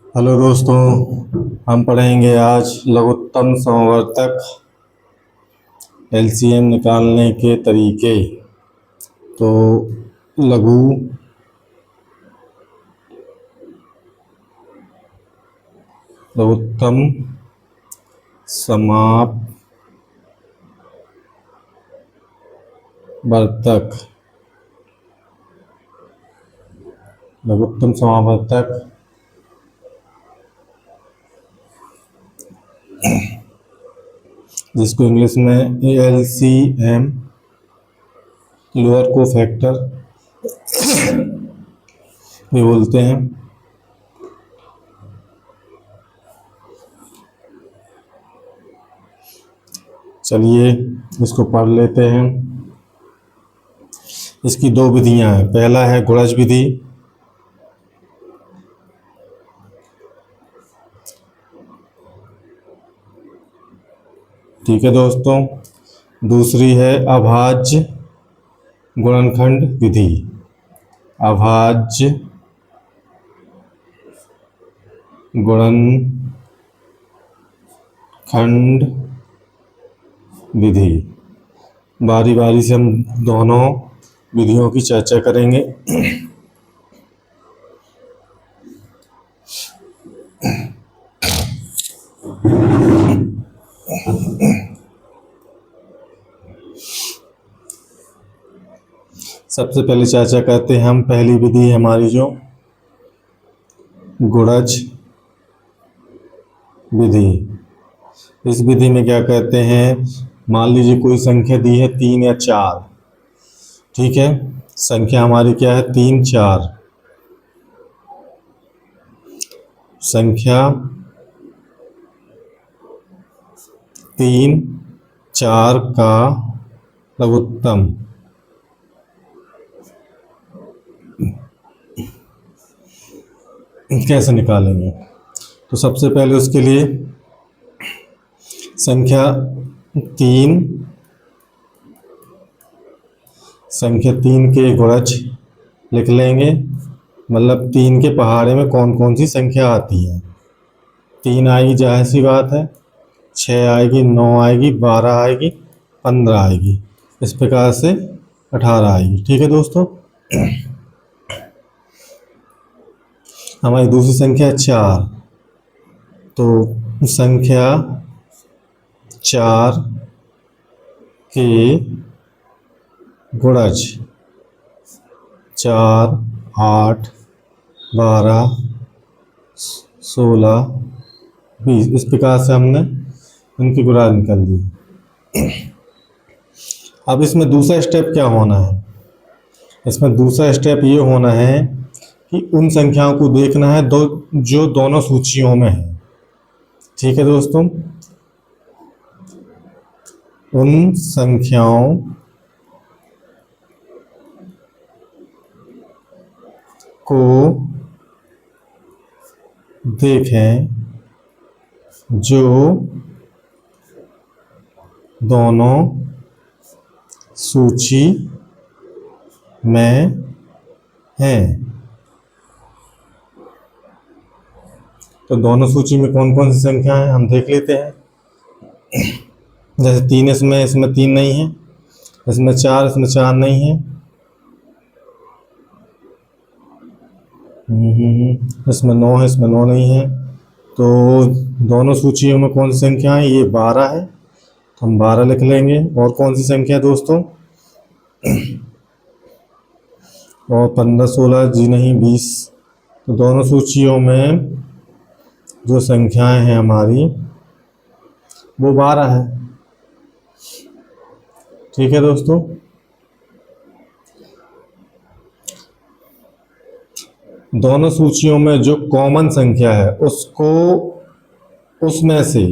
Hello दोस्तों, हम पढ़ेंगे आज लघुत्तम समवर्तक एलसीएम निकालने के तरीके। तो लघु लघुत्तम समापवर्तक लघुत्तम समापवर्तक जिसको इंग्लिश में एलसीएम लोअर को फैक्टर भी बोलते हैं। चलिए इसको पढ़ लेते हैं। इसकी दो विधियां हैं। पहला है गुणज विधि, ठीक है दोस्तों। दूसरी है अभाज्य गुणनखंड विधि। अभाज्य गुणनखंड विधि। बारी बारी से हम दोनों विधियों की चर्चा करेंगे। सबसे पहले चर्चा करते हैं हम। पहली विधि हमारी जो गुणज विधि। इस विधि में क्या कहते हैं, मान लीजिए कोई संख्या दी है 3 या 4, ठीक है। संख्या हमारी क्या है, 3 4। संख्या 3 4 का लघुत्तम कैसे निकालेंगे। तो सबसे पहले उसके लिए संख्या 3 के गुणज लिख लेंगे। मतलब 3 के पहाड़े में कौन कौन सी संख्या आती है। 3 आएगी, जाहिर सी बात है। 6 आएगी, 9 आएगी, 12 आएगी, 15 आएगी। इस प्रकार से 18 आएगी, ठीक है दोस्तों। हमारी दूसरी संख्या 4। तो संख्या 4 के गुणज 4 8 12 16 20। इस प्रकार से हमने उनकी गुणज निकाल दी। अब इसमें दूसरा स्टेप क्या होना है। इसमें दूसरा स्टेप ये होना है कि उन संख्याओं को देखना है जो दोनों सूचियों में है, ठीक है दोस्तों। उन संख्याओं को देखें जो दोनों सूची में हैं। तो दोनों सूची में कौन कौन सी संख्या है हम देख लेते हैं। जैसे 3 इसमें 3 नहीं है, इसमें 4 नहीं है, इसमें 9 है, इसमें 9 नहीं है। तो दोनों सूचियों में कौन सी संख्या है, ये 12 है, तो हम 12 लिख लेंगे। और कौन सी संख्या है दोस्तों, और 15 16 जी नहीं 20। तो दोनों सूचियों में जो संख्याएं हैं हमारी वो 12 है, ठीक है दोस्तों। दोनों सूचियों में जो कॉमन संख्या है उसको, उसमें से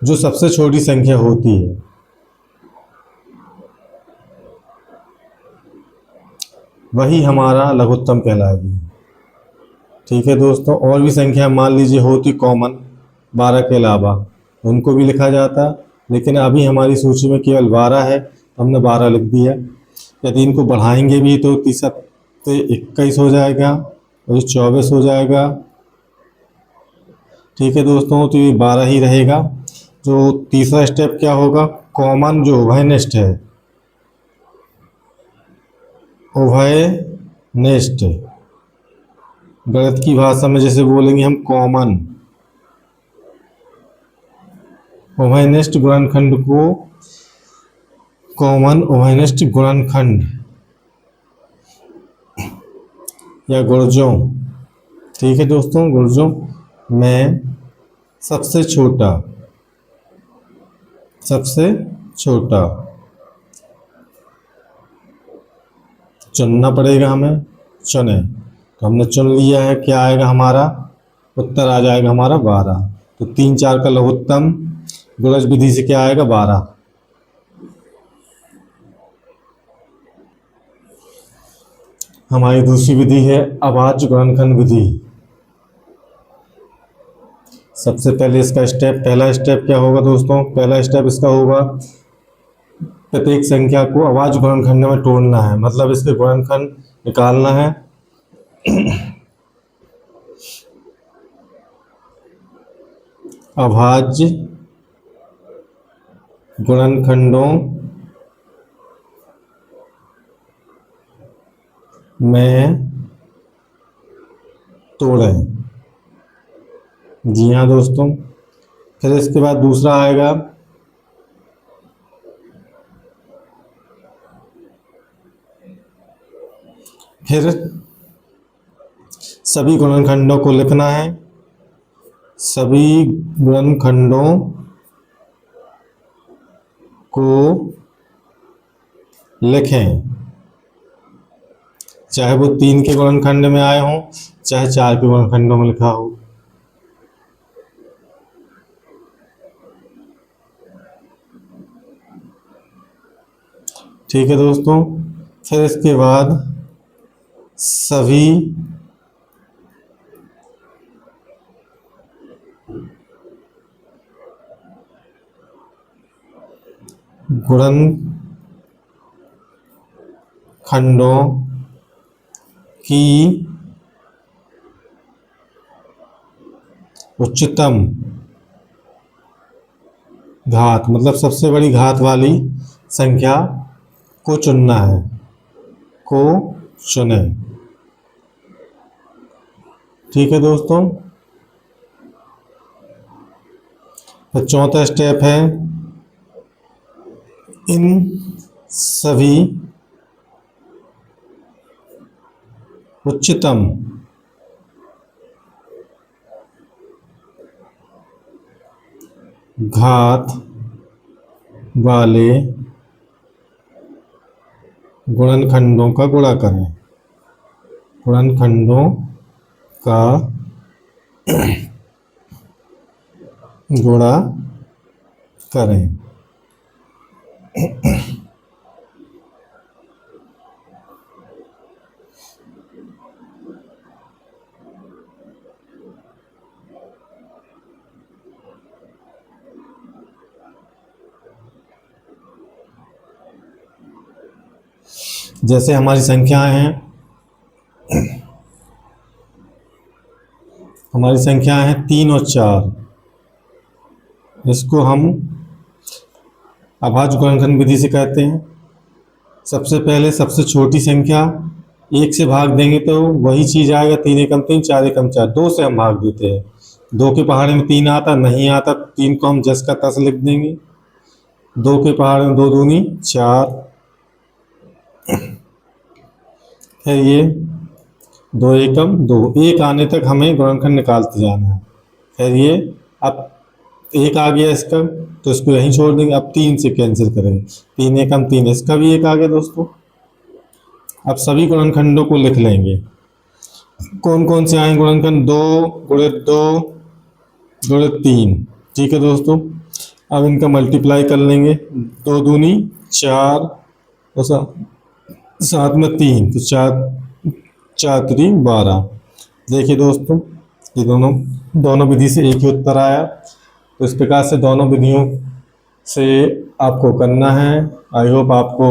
जो सबसे छोटी संख्या होती है वही हमारा लघुत्तम कहलाएगी, ठीक है दोस्तों। और भी संख्या मान लीजिए होती कॉमन 12 के अलावा, उनको भी लिखा जाता, लेकिन अभी हमारी सूची में केवल 12 है, हमने 12 लिख दिया। यदि इनको बढ़ाएंगे भी तो 30 से 21 हो जाएगा, और ये 24 हो जाएगा। ठीक है दोस्तों, तो ये 12 ही रहेगा। जो तीसरा स्टेप क्या होगा, कॉमन जो उभयनिष्ठ है, उभयनिष्ठ गणित की भाषा में जैसे बोलेंगे हम कॉमन, उभयनिष्ठ गुणनखंड को कॉमन उभयनिष्ठ गुणनखंड या गुणजों, ठीक है दोस्तों, गुणजों में सबसे छोटा चुनना पड़ेगा हमें। चुने तो हमने चुन लिया है, क्या आएगा हमारा उत्तर, आ जाएगा हमारा 12। तो 3 4 का लघुत्तम गुणज विधि से क्या आएगा 12। हमारी दूसरी विधि है अभाज्य गुणनखंड विधि। सबसे पहले इसका पहला स्टेप क्या होगा दोस्तों, पहला स्टेप इसका होगा प्रत्येक संख्या को अभाज्य गुणनखंड में तोड़ना है, मतलब इसके गुणनखंड निकालना है। अभाज्य गुणनखंडों में तोड़ें। जी हाँ दोस्तों, फिर इसके बाद दूसरा आएगा फिर सभी गुणनखंडों को लिखना है, सभी गुणनखंडों को लिखें, चाहे वो 3 के गुणनखंड में आए हों, चाहे 4 के गुणनखंडों में लिखा हो। ठीक है दोस्तों, फिर इसके बाद सभी गुणनखंडों की उच्चतम घात, मतलब सबसे बड़ी घात वाली संख्या को चुनना है, को चुने। ठीक है दोस्तों, तो चौथा स्टेप है इन सभी उच्चतम घात वाले गुणनखंडों का गुणा करें, गुणनखंडों का गुणा करें। जैसे हमारी संख्याएं हैं, हमारी संख्याएं हैं 3 और 4, इसको हम अभाज्य गुणनखंड विधि से कहते हैं। सबसे पहले सबसे छोटी संख्या 1 से भाग देंगे तो वही चीज़ आएगा, 3 एकम 3 4 एकम 4। 2 से हम भाग देते हैं, 2 के पहाड़े में 3 आता नहीं आता, 3 को हम जस का तस लिख देंगे। 2 के पहाड़े में 2 दूनी 4, है ये 2 एकम 2, 1 आने तक हमें गुणनखंड निकालते जाना है। फिर ये अब 1 आ गया इसका, तो इसको यहीं छोड़ देंगे। अब 3 से कैंसिल करेंगे, 3 एकम 3, इसका भी 1 आ गया दोस्तों। अब सभी गुणनखंडों को लिख लेंगे, कौन कौन से आए गुणनखंड, 2 गुणित 2 गुणित 3। ठीक है दोस्तों, अब इनका मल्टीप्लाई कर लेंगे, 2 दूनी 4 और साथ में 3, तो 4 4 3 12। देखिए दोस्तों, ये दोनों विधि से एक ही उत्तर आया। तो इस प्रकार से दोनों विधियों से आपको करना है। आई होप आपको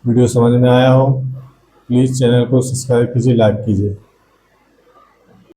वीडियो समझ में आया हो। प्लीज़ चैनल को सब्सक्राइब कीजिए, लाइक कीजिए।